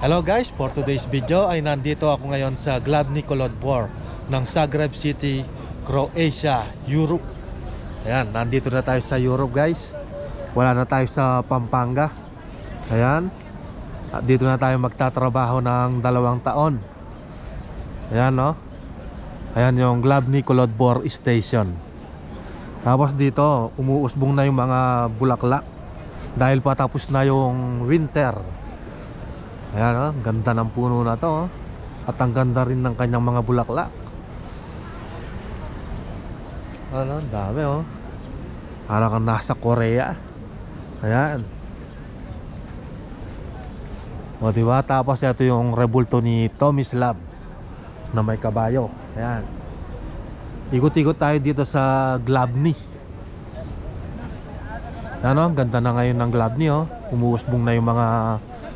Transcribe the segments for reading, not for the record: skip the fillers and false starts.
Hello guys, for today's video ay nandito ako ngayon sa Glavni Kolodvor ng Zagreb City, Croatia, Europe. Ayan, nandito na tayo sa Europe guys. Wala na tayo sa Pampanga. Ayan, at dito na tayo magtatrabaho ng 2 taon. Ayan no. Ayan yung Glavni Kolodvor Station. Tapos dito, umuusbong na yung mga bulaklak dahil patapos na yung winter. Ayan oh, ganda ng puno na to oh. At ang ganda rin ng kanyang mga bulaklak. Ano, dami oh. Parang kang nasa Korea. Ayan. O diba? Tapos ito yung rebulto ni Tomislav na may kabayo. Ayan. Ikot-ikot tayo dito sa Glavni. Ano, ganda na ngayon ng Glavni oh. Umuusbong na yung mga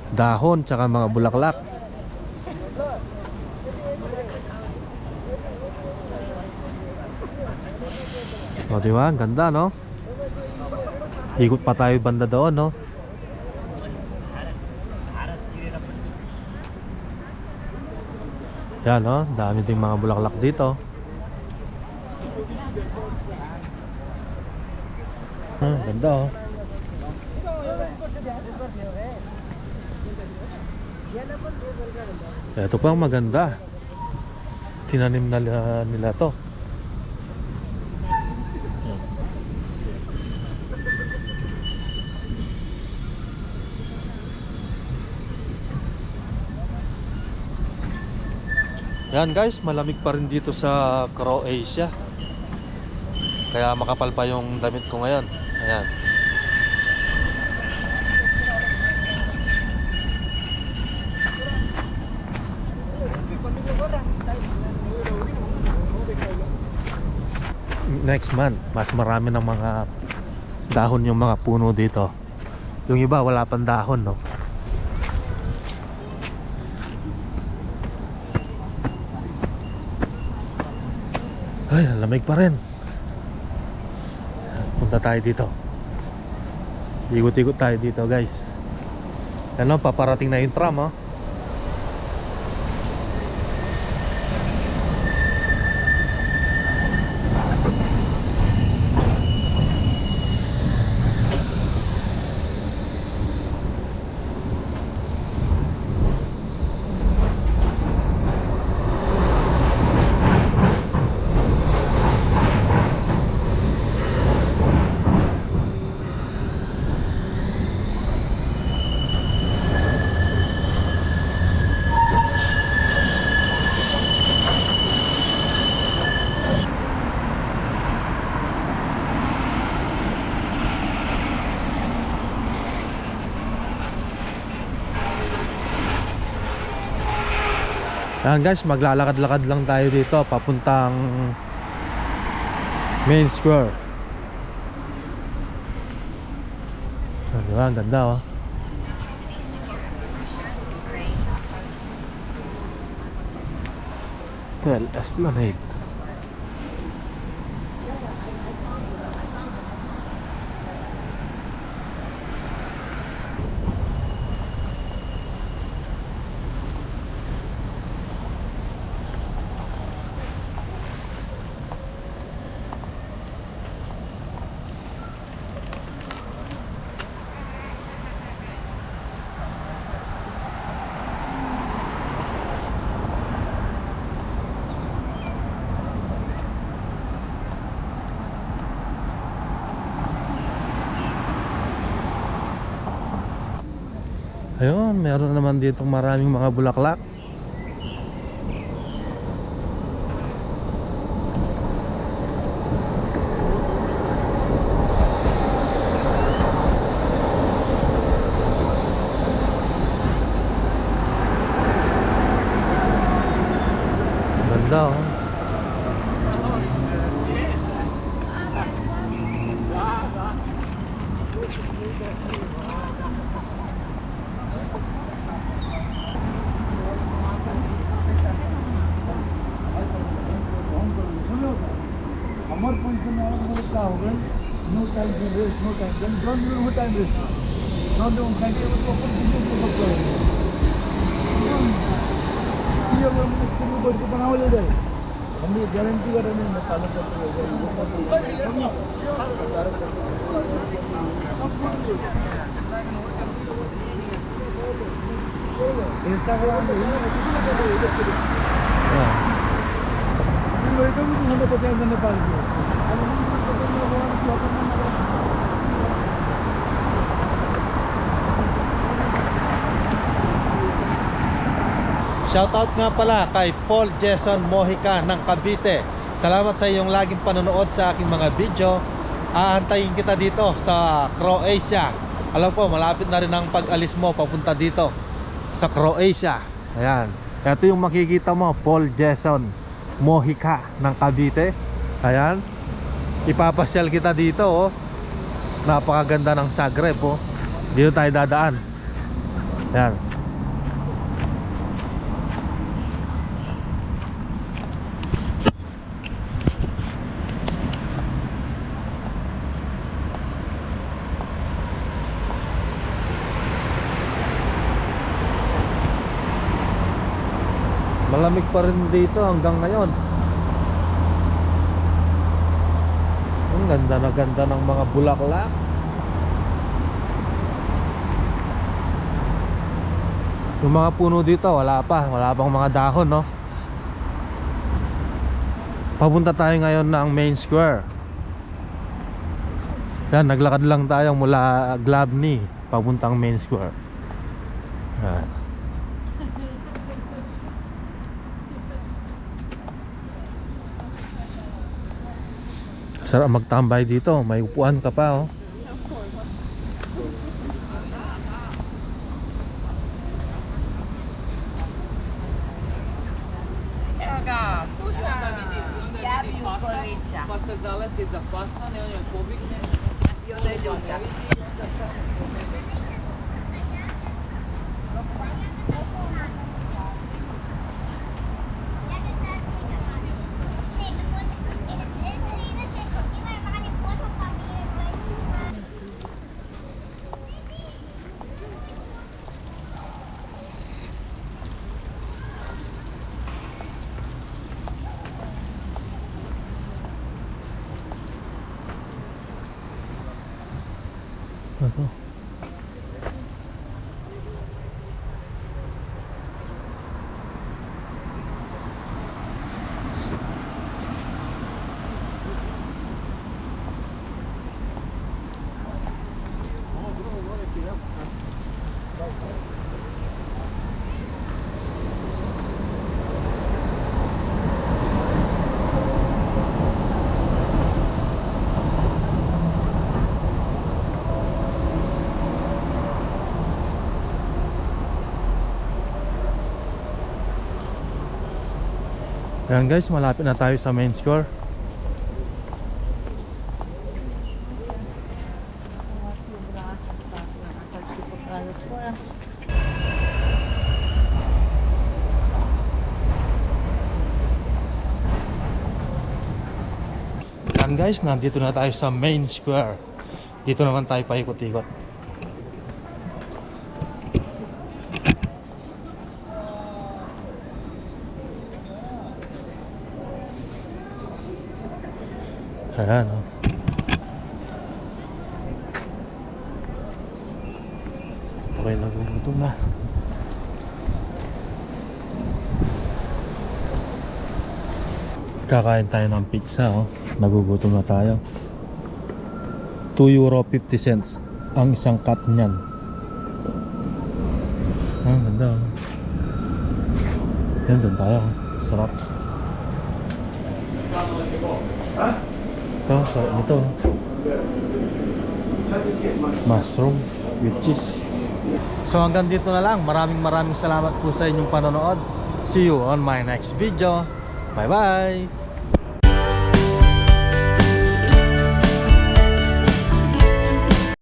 dahon tsaka mga bulaklak. O diba? Ganda no? Ikot pa tayo banda doon no? Yan no? Dami ding mga bulaklak dito. Ganda oh. Ito pang maganda. Tinanim na nila to. Yan guys, malamig pa rin dito sa Croatia. Kaya makapal pa yung damit ko ngayon. Ayan. Next month, mas marami ng mga dahon yung mga puno dito. Yung iba wala pang dahon no. Ay, lamig pa rin. Punta tayo dito. Ikot-ikot tayo dito guys. Ano, paparating na yung tram oh. Ayan guys, maglalakad-lakad lang tayo dito papuntang main square. Diba? Ang ganda oh. Hotel Esplanade. Ayun, meron naman dito maraming mga bulaklak. Ganda oh. हमारे position में मतलब क्या होगा no time to waste no time then don't know time waste not don't time to open to ये अगर हम इसके ऊपर को बना ले जाए हम ये गारंटी कर रहे हैं मैं ताला करते इंस्टाग्राम में itu hanya pakai yang Nepal itu. Kalau ini pakai orang siapa nama? Shoutout nga pala kay Paul Jason Mojica ng Cavite. Salamat sa iyong laging panonood sa aking mga video. Aantayin kita dito sa Croatia. Alam ko, malapit na rin ang pag-alis mo papunta dito sa Croatia. Ayan. Ito yung makikita mo, Paul Jason Mojica ng Cavite. Ayan. Ipapasyal kita dito, oh. Napakaganda ng Zagreb, oh. Dito tayo dadaan. Ayan. Malamig pa rin dito hanggang ngayon. Ang ganda na ganda ng mga bulaklak. Yung mga puno dito wala pang mga dahon, no? Papunta tayo ngayon ng main square. Yan, naglakad lang tayo mula Glavny papuntang main square. Yan. Sarap magtambay dito, may upuan ka pa, oh. Evo ga, tuša. Ja bi u Kolica. Pa se zaleti za pasan i on je pobigne. I onda je ljuta. Ito. Ayan guys, malapit na tayo sa main square. Ayan guys, nandito na tayo sa main square. Dito naman tayo paikot-ikot. Ayan, oh. Ito kayo nagugutom na. Kakain tayo ng pizza, oh. Nagugutom na tayo. €2.50 ang isang cut niyan. Ah, ganda, oh. Yan, doon tayo, oh. Sarap. Ito, sarap nito. Mushroom with cheese. So hanggang dito na lang. Maraming salamat po sa inyong panonood. See you on my next video. Bye bye.